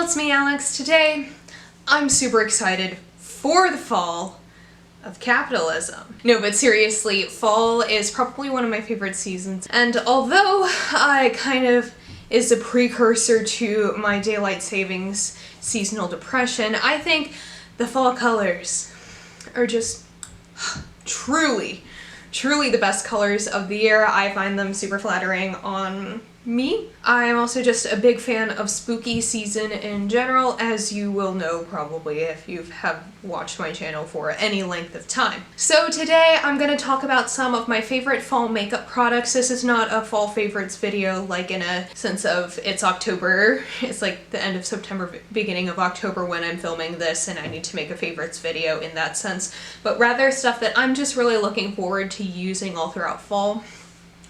it's me, Alex. Today, I'm super excited for the fall of capitalism. No, but seriously, fall is probably one of my favorite seasons, and although I kind of is a precursor to my daylight savings seasonal depression, I think the fall colors are just truly the best colors of the year. I find them super flattering on me. I'm also just a big fan of spooky season in general, as you will know probably if you have watched my channel for any length of time. So today I'm going to talk about some of my favorite fall makeup products. This is not a fall favorites video like in a sense of it's October. It's like the end of September, beginning of October when I'm filming this and I need to make a favorites video in that sense, but rather stuff that I'm just really looking forward to using all throughout fall.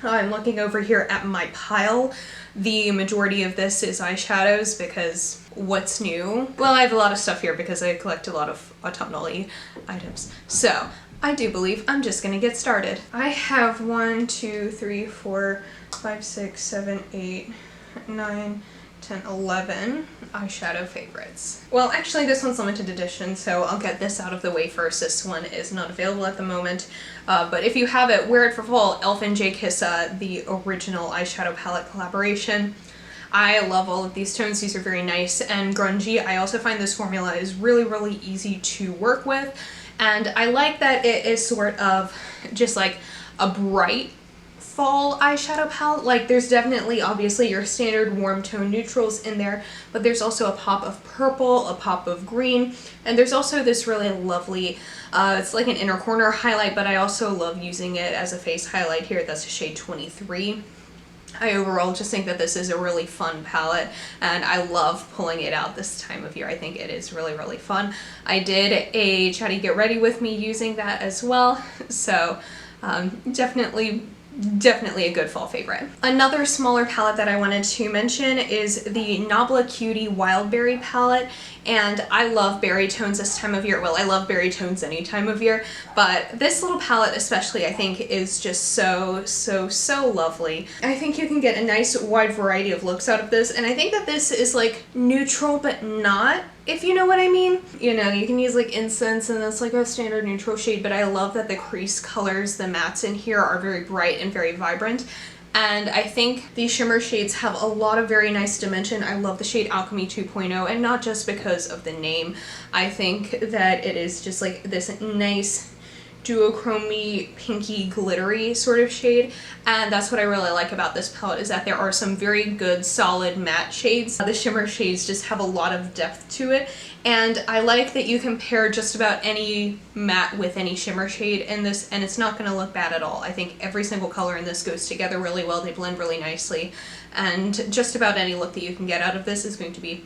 I'm looking over here at my pile. The majority of this is eyeshadows because what's new? Well, I have a lot of stuff here because I collect a lot of autumnal-y items. So I do believe I'm just gonna get started. I have 1, 2, 3, 4, 5, 6, 7, 8, 9, 10, 11 eyeshadow favorites. Well, actually this one's limited edition, so I'll get this out of the way first. This one is not available at the moment, but if you have it, wear it for fall. Elf and J Kissa, the original eyeshadow palette collaboration. I love all of these tones. These are very nice and grungy. I also find this formula is really easy to work with, and I like that it is sort of just like a bright fall eyeshadow palette. Like there's definitely obviously your standard warm tone neutrals in there, but there's also a pop of purple, a pop of green, and there's also this really lovely, it's like an inner corner highlight, but I also love using it as a face highlight here. That's a shade 23. I overall just think that this is a really fun palette and I love pulling it out this time of year. I think it is really fun. I did a chatty get ready with me using that as well, so definitely a good fall favorite. Another smaller palette that I wanted to mention is the Nabla Cutie Wildberry palette, and I love berry tones this time of year. Well, I love berry tones any time of year, but this little palette especially I think is just so lovely. I think you can get a nice wide variety of looks out of this, and I think that this is like neutral but not, if you know what I mean. You know, you can use like incense and that's like a standard neutral shade, but I love that the crease colors, the mattes in here are very bright and very vibrant. And I think these shimmer shades have a lot of very nice dimension. I love the shade Alchemy 2.0, and not just because of the name. I think that it is just like this nice duochrome-y, pinky, glittery sort of shade, and that's what I really like about this palette, is that there are some very good solid matte shades. The shimmer shades just have a lot of depth to it, and I like that you can pair just about any matte with any shimmer shade in this and it's not going to look bad at all. I think every single color in this goes together really well. They blend really nicely, and just about any look that you can get out of this is going to be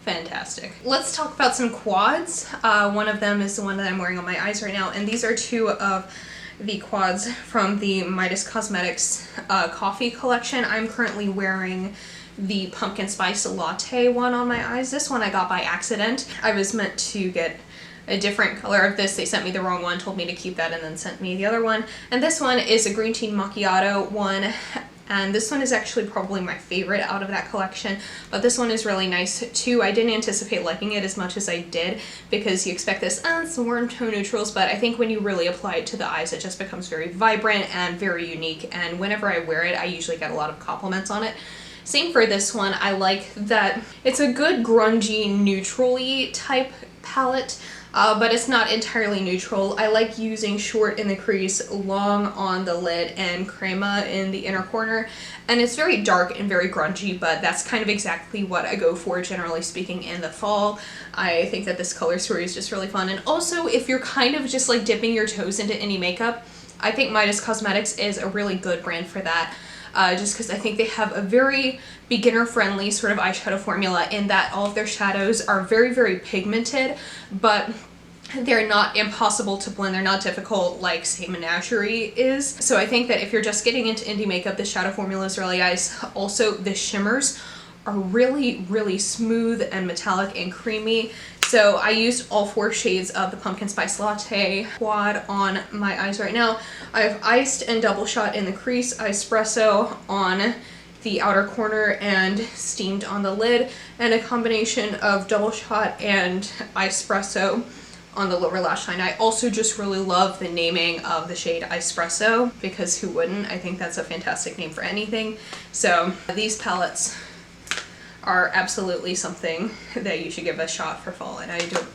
fantastic. Let's talk about some quads. One of them is the one that I'm wearing on my eyes right now, and these are two of the quads from the Midas Cosmetics coffee collection. I'm currently wearing the pumpkin spice latte one on my eyes. This one I got by accident. I was meant to get a different color of this. They sent me the wrong one, told me to keep that, and then sent me the other one. And this one is a green tea macchiato one. And this one is actually probably my favorite out of that collection, but this one is really nice too. I didn't anticipate liking it as much as I did because you expect this, some warm tone neutrals, but I think when you really apply it to the eyes, it just becomes very vibrant and very unique, and whenever I wear it, I usually get a lot of compliments on it. Same for this one. I like that it's a good grungy, neutral-y type palette, but it's not entirely neutral. I like using short in the crease, long on the lid, and crema in the inner corner. And it's very dark and very grungy, but that's kind of exactly what I go for, generally speaking, in the fall. I think that this color story is just really fun. And also, if you're kind of just like dipping your toes into any makeup, I think Midas Cosmetics is a really good brand for that. Just because I think they have a very beginner-friendly sort of eyeshadow formula in that all of their shadows are very pigmented, but they're not impossible to blend. They're not difficult like, say, Menagerie is. So I think that if you're just getting into indie makeup, the shadow formula is really nice. Also, the shimmers are really smooth and metallic and creamy. So I used all 4 shades of the Pumpkin Spice Latte quad on my eyes right now. I have iced and double shot in the crease, espresso on the outer corner and steamed on the lid, and a combination of double shot and espresso on the lower lash line. I also just really love the naming of the shade Espresso, because who wouldn't? I think that's a fantastic name for anything. So these palettes are absolutely something that you should give a shot for fall, and I don't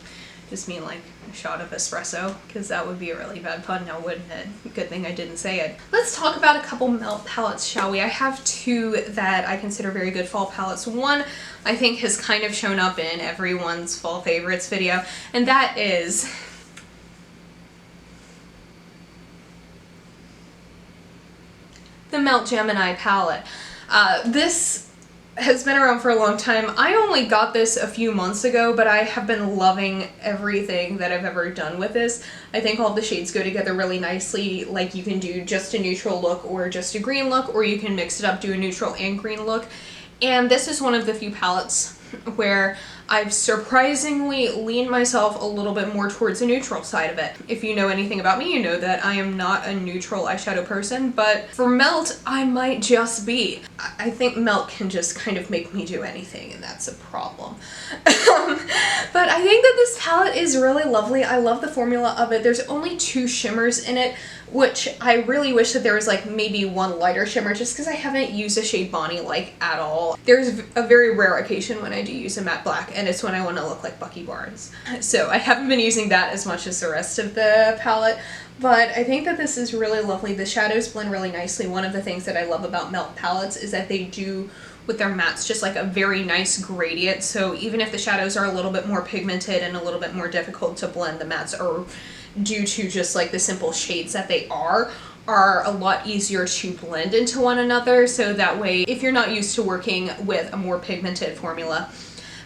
just mean like a shot of espresso, because that would be a really bad pun now, wouldn't it? Good thing I didn't say it. Let's talk about a couple melt palettes, shall we? I have two that I consider very good fall palettes. One I think has kind of shown up in everyone's fall favorites video, and that is the Melt Gemini palette. This has been around for a long time. I only got this a few months ago, but I have been loving everything that I've ever done with this. I think all the shades go together really nicely. Like, you can do just a neutral look or just a green look, or you can mix it up, do a neutral and green look. And this is one of the few palettes where I've surprisingly leaned myself a little bit more towards the neutral side of it. If you know anything about me, you know that I am not a neutral eyeshadow person, but for Melt, I might just be. I think Melt can just kind of make me do anything, and that's a problem. But I think that this palette is really lovely. I love the formula of it. There's only 2 shimmers in it, which I really wish that there was like maybe one lighter shimmer, just because I haven't used a shade Bonnie like at all. There's a very rare occasion when I do use a matte black, and it's when I want to look like Bucky Barnes. So I haven't been using that as much as the rest of the palette, but I think that this is really lovely. The shadows blend really nicely. One of the things that I love about Melt palettes is that they do with their mattes just like a very nice gradient, so even if the shadows are a little bit more pigmented and a little bit more difficult to blend, the mattes are, due to just like the simple shades that they are a lot easier to blend into one another. So that way, if you're not used to working with a more pigmented formula,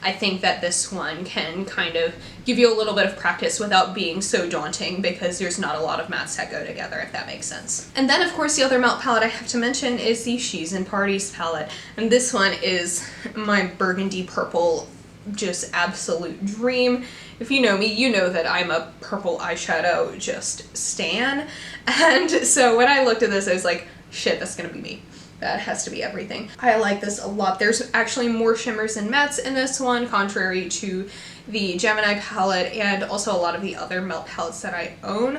I think that this one can kind of give you a little bit of practice without being so daunting, because there's not a lot of mattes that go together, if that makes sense. And then of course the other Melt palette I have to mention is the She's in Parties palette. And this one is my burgundy purple, just absolute dream. If you know me, you know that I'm a purple eyeshadow just stan. And so when I looked at this, I was like, shit, that's gonna be me. That has to be everything. I like this a lot. There's actually more shimmers and mattes in this one, contrary to the Gemini palette and also a lot of the other Melt palettes that I own.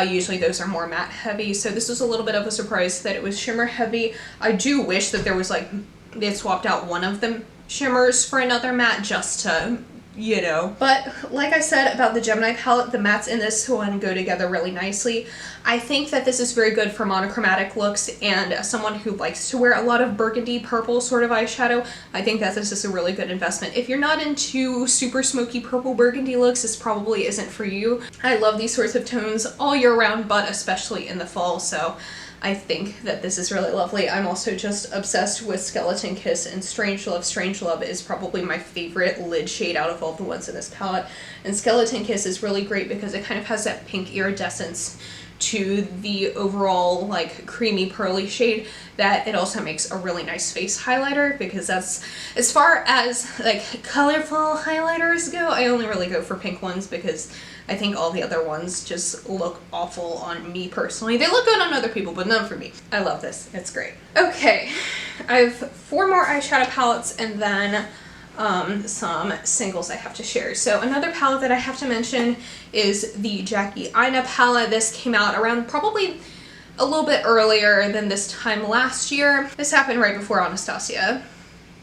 Usually those are more matte heavy, so this was a little bit of a surprise that it was shimmer heavy. I do wish that there was like, they swapped out one of the shimmers for another matte just to, you know. But like I said about the Gemini palette, the mattes in this one go together really nicely. I think that this is very good for monochromatic looks, and as someone who likes to wear a lot of burgundy purple sort of eyeshadow, I think that this is a really good investment. If you're not into super smoky purple burgundy looks, this probably isn't for you. I love these sorts of tones all year round, but especially in the fall, so I think that this is really lovely. I'm also just obsessed with Skeleton Kiss and Strangelove. Strangelove is probably my favorite lid shade out of all the ones in this palette. And Skeleton Kiss is really great because it kind of has that pink iridescence to the overall like creamy pearly shade that it also makes a really nice face highlighter, because that's, as far as like colorful highlighters go, I only really go for pink ones because I think all the other ones just look awful on me personally. They look good on other people, but none for me. I love this. It's great. Okay, I have 4 more eyeshadow palettes and then some singles I have to share. So another palette that I have to mention is the Jackie Aina palette. This came out around probably a little bit earlier than this time last year. This happened right before Anastasia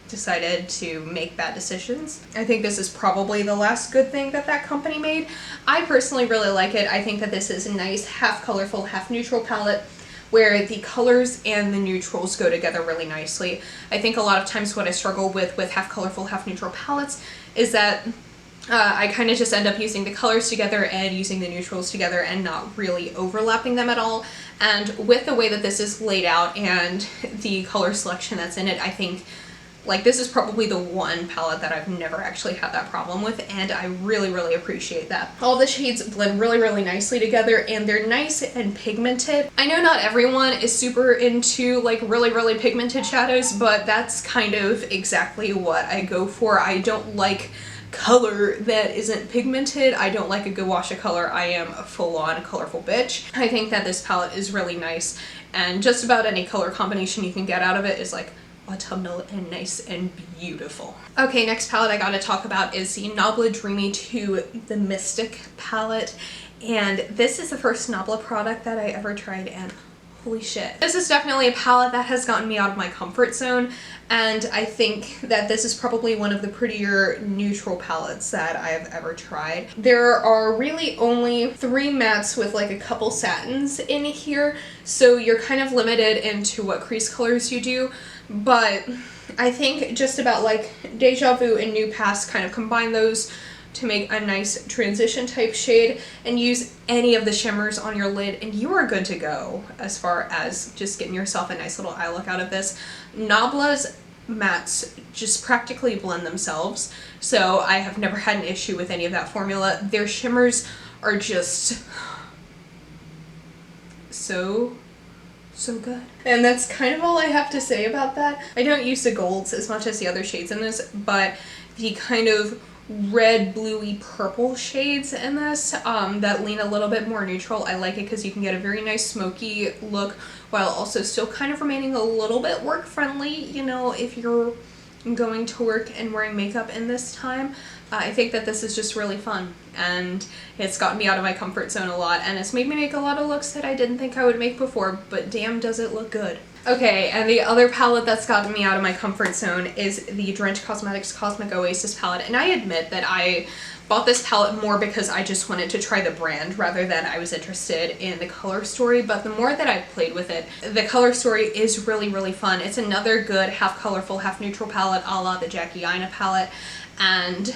decided to make bad decisions. I think this is probably the last good thing that that company made. I personally really like it. I think that this is a nice half colorful, half neutral palette where the colors and the neutrals go together really nicely. I think a lot of times what I struggle with half colorful, half neutral palettes is that I kind of just end up using the colors together and using the neutrals together and not really overlapping them at all. And with the way that this is laid out and the color selection that's in it, I think like this is probably the one palette that I've never actually had that problem with, and I really, really appreciate that. All the shades blend really, really nicely together, and they're nice and pigmented. I know not everyone is super into like really, really pigmented shadows, but that's kind of exactly what I go for. I don't like color that isn't pigmented. I don't like a good wash of color. I am a full-on colorful bitch. I think that this palette is really nice, and just about any color combination you can get out of it is like autumnal and nice and beautiful. Okay, next palette I gotta talk about is the Nabla Dreamy 2 The Mystic palette. And this is the first Nabla product that I ever tried, and holy shit. This is definitely a palette that has gotten me out of my comfort zone, and I think that this is probably one of the prettier neutral palettes that I have ever tried. There are really only 3 mattes with like a couple satins in here, so you're kind of limited into what crease colors you do, but I think just about like Deja Vu and New Past kind of combine those to make a nice transition type shade, and use any of the shimmers on your lid and you are good to go as far as just getting yourself a nice little eye look out of this. Nabla's mattes just practically blend themselves, so I have never had an issue with any of that formula. Their shimmers are just so good. And that's kind of all I have to say about that. I don't use the golds as much as the other shades in this, but the kind of red, bluey, purple shades in this that lean a little bit more neutral, I like it because you can get a very nice smoky look while also still kind of remaining a little bit work friendly, you know, if you're going to work and wearing makeup in this time. I think that this is just really fun, and it's gotten me out of my comfort zone a lot, and it's made me make a lot of looks that I didn't think I would make before, but damn does it look good. Okay, and the other palette that's gotten me out of my comfort zone is the Drench Cosmetics Cosmic Oasis palette, and I admit that I bought this palette more because I just wanted to try the brand rather than I was interested in the color story, but the more that I've played with it, the color story is really, really fun. It's another good half colorful, half neutral palette a la the Jackie Aina palette, and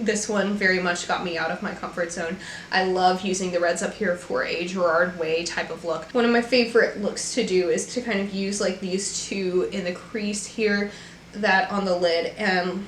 this one very much got me out of my comfort zone. I love using the reds up here for a Gerard Way type of look. One of my favorite looks to do is to kind of use like these two in the crease here, that on the lid, and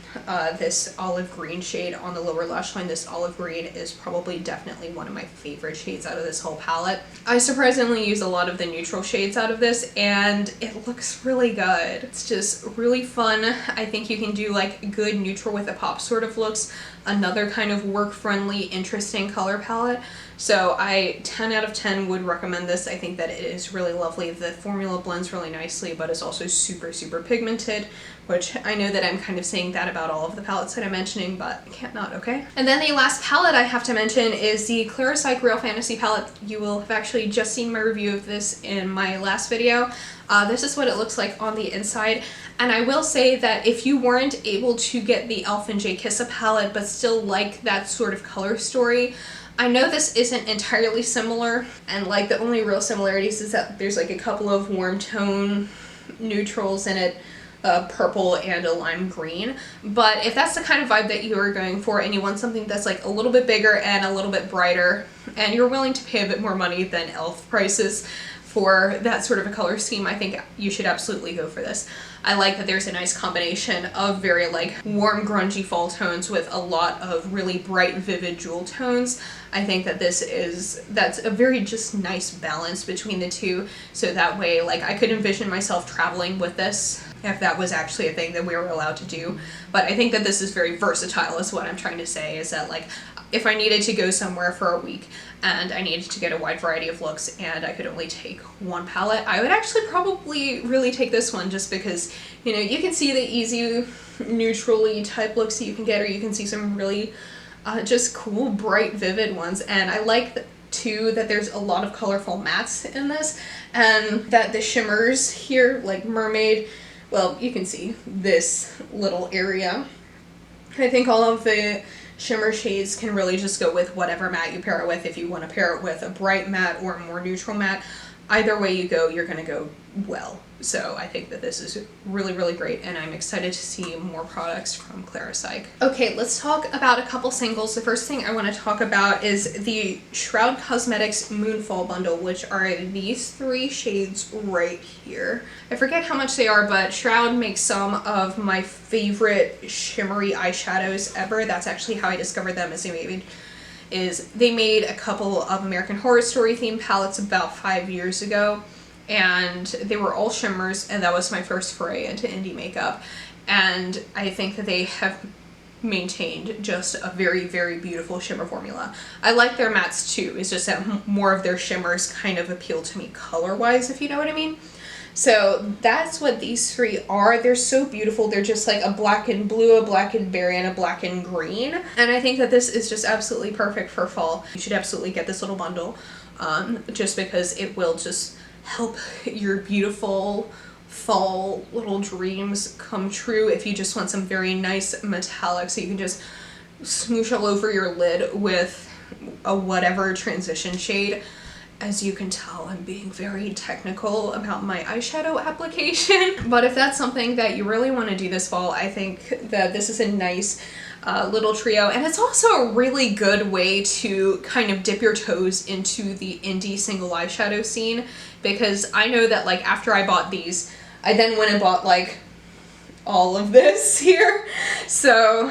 this olive green shade on the lower lash line. This olive green is probably definitely one of my favorite shades out of this whole palette. I surprisingly use a lot of the neutral shades out of this, and it looks really good. It's just really fun. I think you can do like good neutral with a pop sort of looks, another kind of work-friendly, interesting color palette. So I 10 out of 10 would recommend this. I think that it is really lovely. The formula blends really nicely, but it's also super, super pigmented, which I know that I'm kind of saying that about all of the palettes that I'm mentioning, but I can't not, okay? And then the last palette I have to mention is the Clarisike Real Fantasy palette. You will have actually just seen my review of this in my last video. This is what it looks like on the inside, and I will say that if you weren't able to get the Elf and J. Kissa palette but still like that sort of color story, I know this isn't entirely similar, and like the only real similarities is that there's like a couple of warm tone neutrals in it, purple and a lime green, but if that's the kind of vibe that you are going for and you want something that's like a little bit bigger and a little bit brighter, and you're willing to pay a bit more money than Elf prices for that sort of a color scheme, I think you should absolutely go for this. I like that there's a nice combination of very like warm grungy fall tones with a lot of really bright vivid jewel tones. I think that that's a very just nice balance between the two, so that way like I could envision myself traveling with this if that was actually a thing that we were allowed to do. But I think that this is very versatile is what I'm trying to say, is that like if I needed to go somewhere for a week and I needed to get a wide variety of looks and I could only take one palette, I would actually probably really take this one, just because, you know, you can see the easy neutrally type looks that you can get, or you can see some really just cool, bright, vivid ones. And I like too that there's a lot of colorful mattes in this, and that the shimmers here, like Mermaid, well, you can see this little area. I think all of the shimmer shades can really just go with whatever matte you pair it with. If you want to pair it with a bright matte or a more neutral matte, either way you go, you're going to go well. So I think that this is really, really great, and I'm excited to see more products from Clarisike. Okay, let's talk about a couple singles. The first thing I want to talk about is the Shroud Cosmetics Moonfall bundle, which are these 3 shades right here. I forget how much they are, but Shroud makes some of my favorite shimmery eyeshadows ever. That's actually how I discovered them, they made a couple of American Horror Story themed palettes about 5 years ago, and they were all shimmers, and that was my first foray into indie makeup. And I think that they have maintained just a very, very beautiful shimmer formula. I like their mattes too, it's just that more of their shimmers kind of appeal to me color-wise, if you know what I mean. So that's what these three are. They're so beautiful. They're just like a black and blue, a black and berry, and a black and green. And I think that this is just absolutely perfect for fall. You should absolutely get this little bundle, just because it will just help your beautiful fall little dreams come true if you just want some very nice metallic, so you can just smoosh all over your lid with a whatever transition shade. As you can tell, I'm being very technical about my eyeshadow application. But if that's something that you really want to do this fall, I think that this is a nice little trio. And it's also a really good way to kind of dip your toes into the indie single eyeshadow scene. Because I know that like after I bought these, I then went and bought like all of this here. So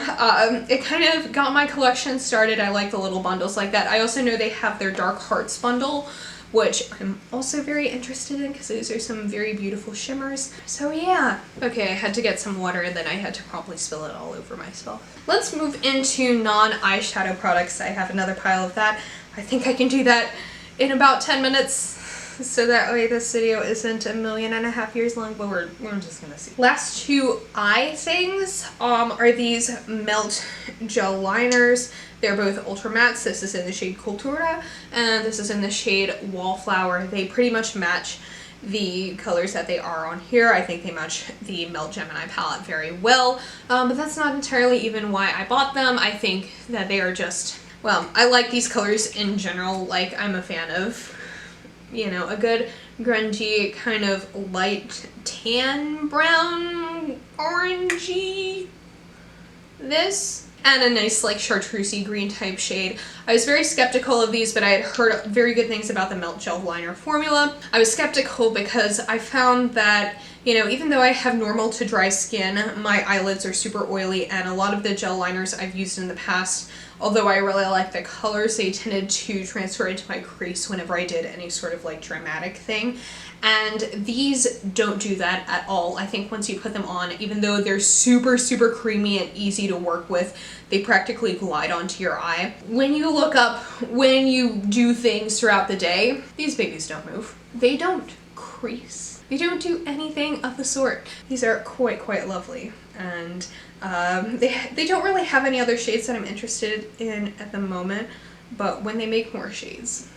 it kind of got my collection started. I like the little bundles like that. I also know they have their Dark Hearts bundle, which I'm also very interested in because those are some very beautiful shimmers. So yeah. Okay, I had to get some water and then I had to probably spill it all over myself. Let's move into non-eyeshadow products. I have another pile of that. I think I can do that in about 10 minutes. So that way this video isn't 1.5 million years long, but we're just gonna see. Last two eye things are these Melt gel liners. They're both ultra mattes. This is in the shade Cultura and this is in the shade Wallflower. They pretty much match the colors that they are on here. I think they match the Melt Gemini palette very well, but that's not entirely even why I bought them. I think that they are just, well, I like these colors in general. Like, I'm a fan of, you know, a good grungy kind of light tan brown orangey this, and a nice like chartreusey green type shade. I was very skeptical of these, but I had heard very good things about the Melt Gel Liner formula. I was skeptical because I found that, you know, even though I have normal to dry skin, my eyelids are super oily, and a lot of the gel liners I've used in the past, although I really like the colors, they tended to transfer into my crease whenever I did any sort of like dramatic thing. And these don't do that at all. I think once you put them on, even though they're super, super creamy and easy to work with, they practically glide onto your eye. When you look up, when you do things throughout the day, these babies don't move. They don't crease. They don't do anything of the sort. These are quite lovely. And they don't really have any other shades that I'm interested in at the moment, but when they make more shades,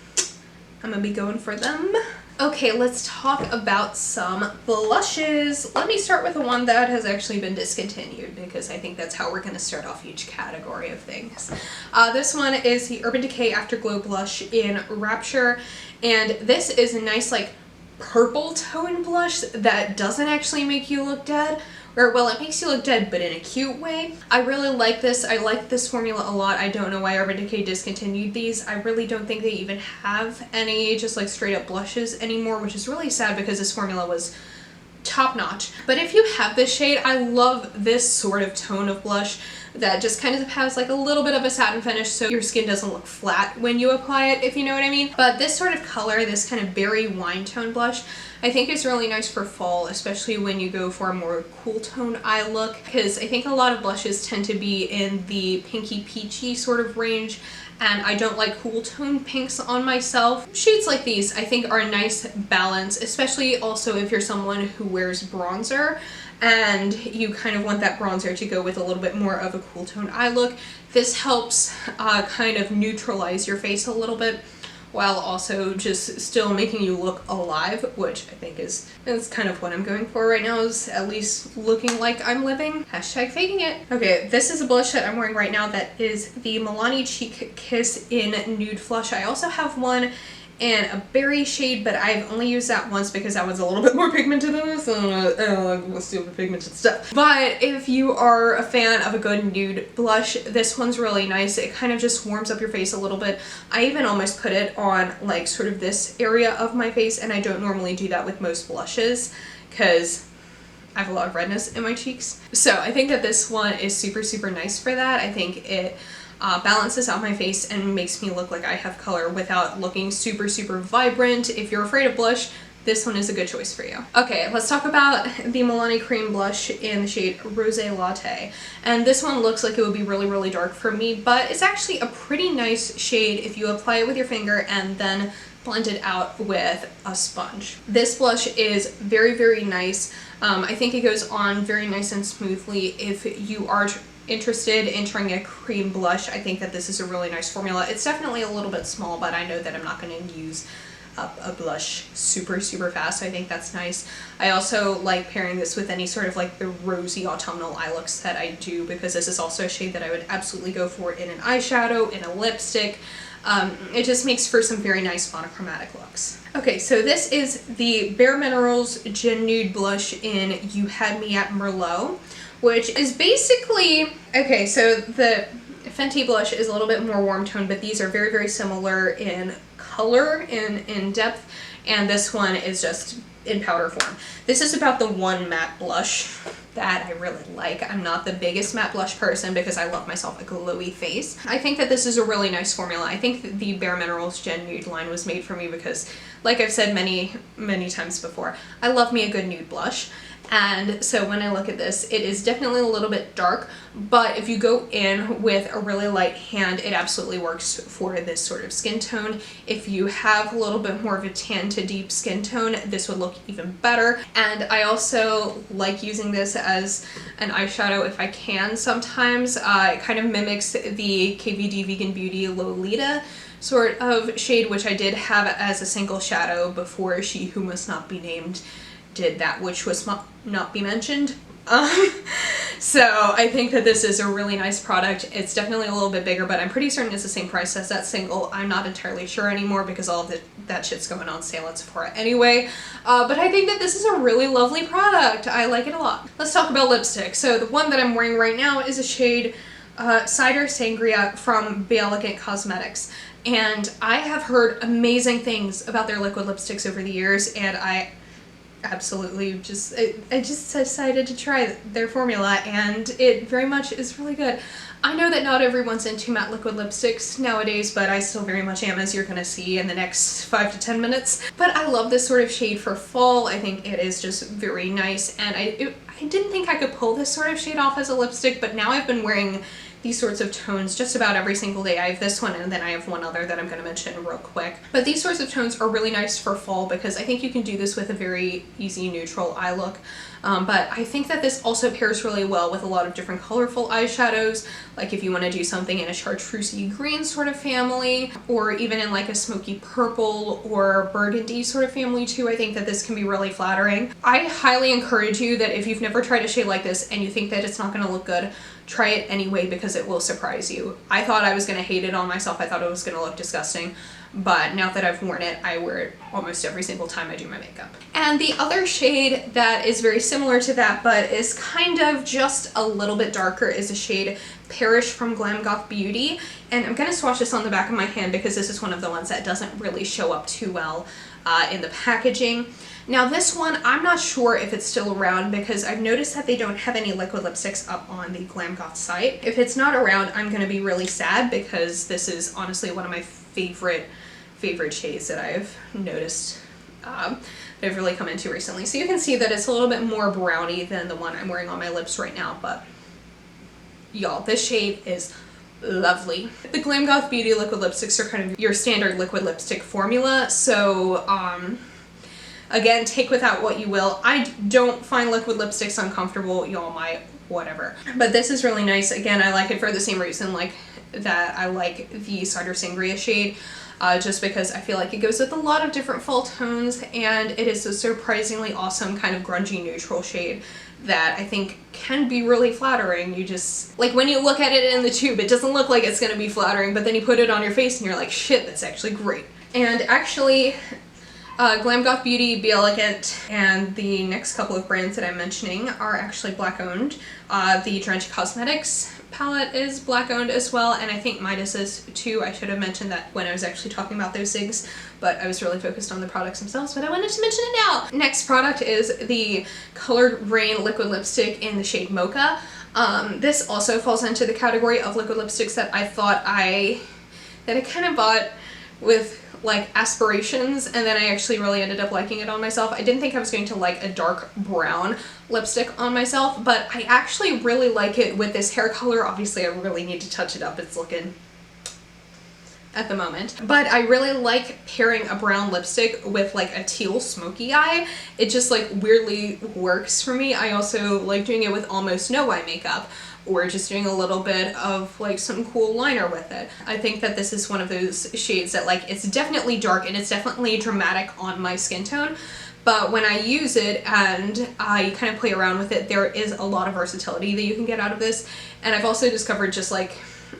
I'm gonna be going for them. Okay, let's talk about some blushes. Let me start with the one that has actually been discontinued because I think that's how we're gonna start off each category of things. This one is the Urban Decay Afterglow Blush in Rapture, and this is a nice like purple tone blush that doesn't actually make you look dead. Or, well, it makes you look dead, but in a cute way. I really like this. I like this formula a lot. I don't know why Urban Decay discontinued these. I really don't think they even have any just like straight up blushes anymore, which is really sad because this formula was top notch. But if you have this shade, I love this sort of tone of blush that just kind of has like a little bit of a satin finish so your skin doesn't look flat when you apply it, if you know what I mean. But this sort of color, this kind of berry wine tone blush, I think is really nice for fall, especially when you go for a more cool tone eye look, because I think a lot of blushes tend to be in the pinky peachy sort of range, and I don't like cool tone pinks on myself. Shades like these I think are a nice balance, especially also if you're someone who wears bronzer and you kind of want that bronzer to go with a little bit more of a cool tone eye look. This helps kind of neutralize your face a little bit, while also just still making you look alive, which I think is kind of what I'm going for right now, is at least looking like I'm living. Hashtag faking it. Okay, this is a blush that I'm wearing right now that is the Milani Cheek Kiss in Nude Flush. I also have one in a berry shade, but I've only used that once because that was a little bit more pigmented than this. I don't like stupid pigmented stuff. But if you are a fan of a good nude blush, this one's really nice. It kind of just warms up your face a little bit. I even almost put it on like sort of this area of my face, and I don't normally do that with most blushes because I have a lot of redness in my cheeks. So I think that this one is super, super nice for that. I think it balances out my face and makes me look like I have color without looking super, super vibrant. If you're afraid of blush, this one is a good choice for you. Okay, let's talk about the Milani Cream Blush in the shade Rosé Latte. And this one looks like it would be really, really dark for me, but it's actually a pretty nice shade if you apply it with your finger and then blend it out with a sponge. This blush is very, very nice. I think it goes on very nice and smoothly. If you are interested in trying a cream blush, I think that this is a really nice formula. It's definitely a little bit small, but I know that I'm not going to use up a blush super fast, so I think that's nice. I also like pairing this with any sort of like the rosy autumnal eye looks that I do, because this is also a shade that I would absolutely go for in an eyeshadow, in a lipstick. It just makes for some very nice monochromatic looks. Okay, so this is the Bare Minerals Gen Nude Blush in You Had Me at Merlot, which is basically, okay, so the Fenty blush is a little bit more warm tone, but these are very, very similar in color, in depth, and this one is just in powder form. This is about the one matte blush that I really like. I'm not the biggest matte blush person because I love myself a glowy face. I think that this is a really nice formula. I think that the Bare Minerals Gen Nude line was made for me because, like I've said many times before, I love me a good nude blush. And so when I look at this, it is definitely a little bit dark, but if you go in with a really light hand, it absolutely works for this sort of skin tone. If you have a little bit more of a tan to deep skin tone, this would look even better. And I also like using this as an eyeshadow if I can sometimes. It kind of mimics the KVD Vegan Beauty Lolita sort of shade, which I did have as a single shadow before She Who Must Not Be Named did that which was not be mentioned. So I think that this is a really nice product. It's definitely a little bit bigger, but I'm pretty certain it's the same price as that single. I'm not entirely sure anymore because all of that shit's going on sale at Sephora anyway. But I think that this is a really lovely product. I like it a lot. Let's talk about lipstick. So the one that I'm wearing right now is a shade Cider Sangria from Be Elegant Cosmetics. And I have heard amazing things about their liquid lipsticks over the years, and I absolutely I just decided to try their formula, and it very much is really good. I know that not everyone's into matte liquid lipsticks nowadays, but I still very much am, as you're gonna see in the next 5 to 10 minutes. But I love this sort of shade for fall. I think it is just very nice, and I didn't think I could pull this sort of shade off as a lipstick, but now I've been wearing these sorts of tones just about every single day. I have this one, and then I have one other that I'm going to mention real quick. But these sorts of tones are really nice for fall because I think you can do this with a very easy neutral eye look. But I think that this also pairs really well with a lot of different colorful eyeshadows, like if you want to do something in a chartreusey green sort of family, or even in like a smoky purple or burgundy sort of family too. I think that this can be really flattering. I highly encourage you that if you've never tried a shade like this and you think that it's not going to look good, try it anyway because it will surprise you. I thought I was going to hate it on myself. I thought it was going to look disgusting. But now that I've worn it, I wear it almost every single time I do my makeup. And the other shade that is very similar to that but is kind of just a little bit darker is a shade Perish from Glam Goth Beauty. And I'm going to swatch this on the back of my hand because this is one of the ones that doesn't really show up too well in the packaging. Now this one, I'm not sure if it's still around because I've noticed that they don't have any liquid lipsticks up on the Glam Goth site. If it's not around, I'm going to be really sad because this is honestly one of my favorite shades that I've noticed that I've really come into recently. So you can see that it's a little bit more browny than the one I'm wearing on my lips right now, but y'all, this shade is lovely. The Glam Goth Beauty liquid lipsticks are kind of your standard liquid lipstick formula, so again, take without what you will. I don't find liquid lipsticks uncomfortable. Y'all might, whatever. But this is really nice. Again, I like it for the same reason like that I like the Cider Sangria shade. Just because I feel like it goes with a lot of different fall tones, and it is a surprisingly awesome kind of grungy neutral shade that I think can be really flattering. You just, like when you look at it in the tube, it doesn't look like it's going to be flattering, but then you put it on your face and you're like, shit, that's actually great. And actually, Glam Goth Beauty, Be Elegant, and the next couple of brands that I'm mentioning are actually Black owned. The Drench Cosmetics palette is Black owned as well, and I think Midas is too. I should have mentioned that when I was actually talking about those things, but I was really focused on the products themselves, but I wanted to mention it now. Next product is the Colored Rain liquid lipstick in the shade Mocha. This also falls into the category of liquid lipsticks that I thought I kind of bought with like aspirations, and then I actually really ended up liking it on myself. I didn't think I was going to like a dark brown lipstick on myself, but I actually really like it with this hair color. Obviously I really need to touch it up. It's looking at the moment. But I really like pairing a brown lipstick with like a teal smoky eye. It just like weirdly works for me. I also like doing it with almost no eye makeup, or just doing a little bit of like some cool liner with it. I think that this is one of those shades that like, it's definitely dark and it's definitely dramatic on my skin tone, but when I use it and I kind of play around with it, there is a lot of versatility that you can get out of this. And I've also discovered, just like,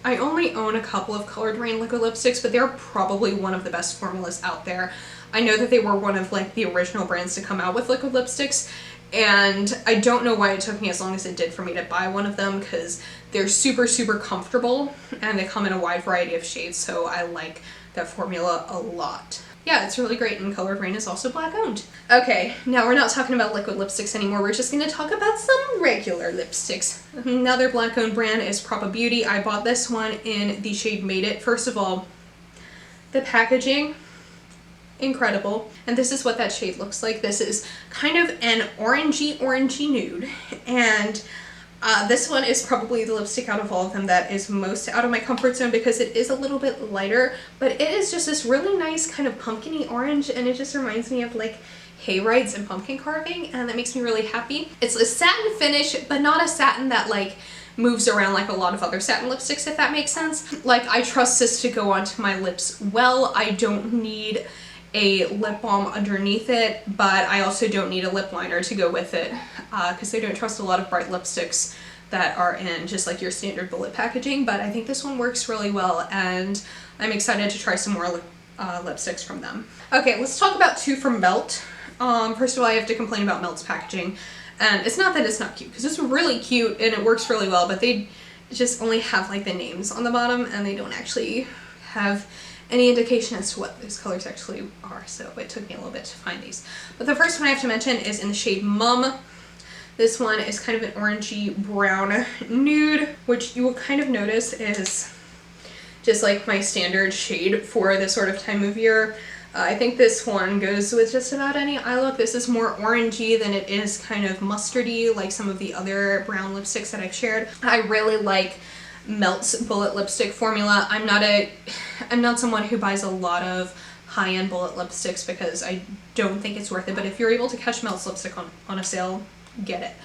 I only own a couple of Colored Rain liquid lipsticks, but they're probably one of the best formulas out there. I know that they were one of like the original brands to come out with liquid lipsticks, and I don't know why it took me as long as it did for me to buy one of them, because they're super, super comfortable and they come in a wide variety of shades, so I like that formula a lot. Yeah, it's really great, and Colored Rain is also Black owned. Okay, now we're not talking about liquid lipsticks anymore, we're just gonna talk about some regular lipsticks. Another Black owned brand is Propa Beauty. I bought this one in the shade Made It. First of all, the packaging, incredible. And this is what that shade looks like. This is kind of an orangey nude, and this one is probably the lipstick out of all of them that is most out of my comfort zone, because it is a little bit lighter, but it is just this really nice kind of pumpkin-y orange, and it just reminds me of like hay rides and pumpkin carving, and that makes me really happy. It's a satin finish, but not a satin that like moves around like a lot of other satin lipsticks, if that makes sense. Like, I trust this to go onto my lips well. I don't need a lip balm underneath it, but I also don't need a lip liner to go with it, because I don't trust a lot of bright lipsticks that are in just like your standard bullet packaging, but I think this one works really well, and I'm excited to try some more lipsticks from them. Okay, let's talk about two from Melt. First of all, I have to complain about Melt's packaging, and it's not that it's not cute, because it's really cute and it works really well, but they just only have like the names on the bottom, and they don't actually have any indication as to what those colors actually are, so it took me a little bit to find these. But the first one I have to mention is in the shade Mum. This one is kind of an orangey brown nude, which you will kind of notice is just like my standard shade for this sort of time of year. I think this one goes with just about any eye look. This is more orangey than it is kind of mustardy like some of the other brown lipsticks that I've shared. I really like Melt's bullet lipstick formula. I'm not someone who buys a lot of high-end bullet lipsticks because I don't think it's worth it, but if you're able to catch Melt's lipstick on a sale, get it.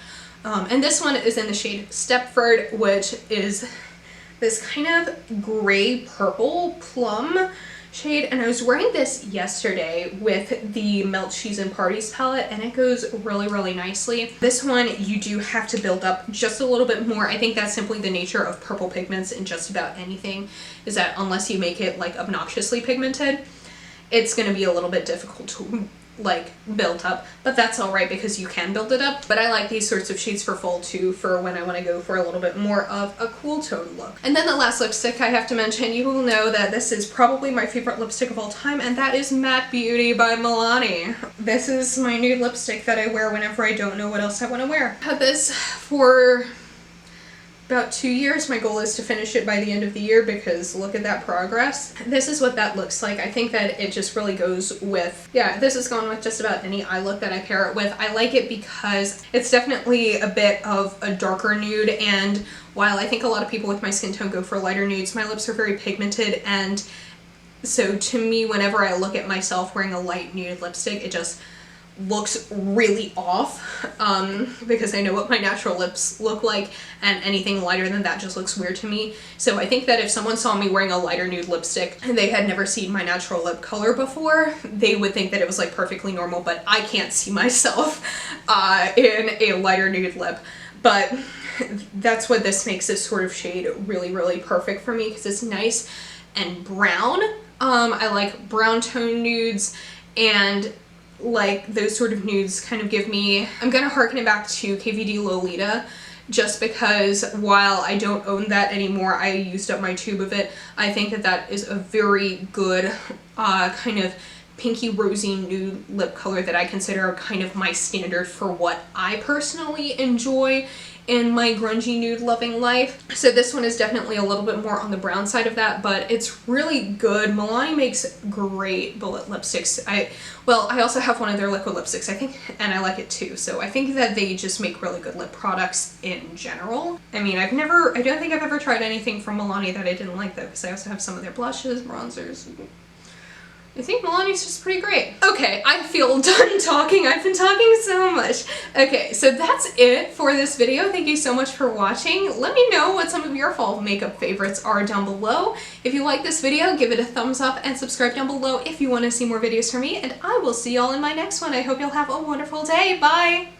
And this one is in the shade Stepford, which is this kind of gray purple plum shade, and I was wearing this yesterday with the Melt She's in Parties palette, and it goes really, really nicely. This one you do have to build up just a little bit more. I think that's simply the nature of purple pigments in just about anything, is that unless you make it like obnoxiously pigmented, it's going to be a little bit difficult to like build up, but that's all right because you can build it up. But I like these sorts of shades for fall too, for when I want to go for a little bit more of a cool tone look. And then the last lipstick I have to mention, you will know that this is probably my favorite lipstick of all time, and that is Matte Beauty by Milani. This is my nude lipstick that I wear whenever I don't know what else I want to wear. I've had this for about 2 years. My goal is to finish it by the end of the year, because look at that progress. This is what that looks like. I think that it just really goes with, yeah, this is going with just about any eye look that I pair it with. I like it because it's definitely a bit of a darker nude, and while I think a lot of people with my skin tone go for lighter nudes, my lips are very pigmented, and so to me, whenever I look at myself wearing a light nude lipstick, it just looks really off, because I know what my natural lips look like, and anything lighter than that just looks weird to me. So I think that if someone saw me wearing a lighter nude lipstick and they had never seen my natural lip color before, they would think that it was like perfectly normal, but I can't see myself in a lighter nude lip. But that's what this makes this sort of shade really, really perfect for me, because it's nice and brown. I like brown tone nudes, and like those sort of nudes kind of give me, I'm gonna harken it back to KVD Lolita, just because while I don't own that anymore, I used up my tube of it. I think that that is a very good kind of pinky rosy nude lip color that I consider kind of my standard for what I personally enjoy in my grungy nude loving life. So this one is definitely a little bit more on the brown side of that, but it's really good. Milani makes great bullet lipsticks. I also have one of their liquid lipsticks, I think, and I like it too. So I think that they just make really good lip products in general. I mean, I don't think I've ever tried anything from Milani that I didn't like though, because I also have some of their blushes, bronzers. I think Milani's just pretty great. Okay, I feel done talking. I've been talking so much. Okay, so that's it for this video. Thank you so much for watching. Let me know what some of your fall makeup favorites are down below. If you like this video, give it a thumbs up and subscribe down below if you want to see more videos from me, and I will see y'all in my next one. I hope you'll have a wonderful day. Bye!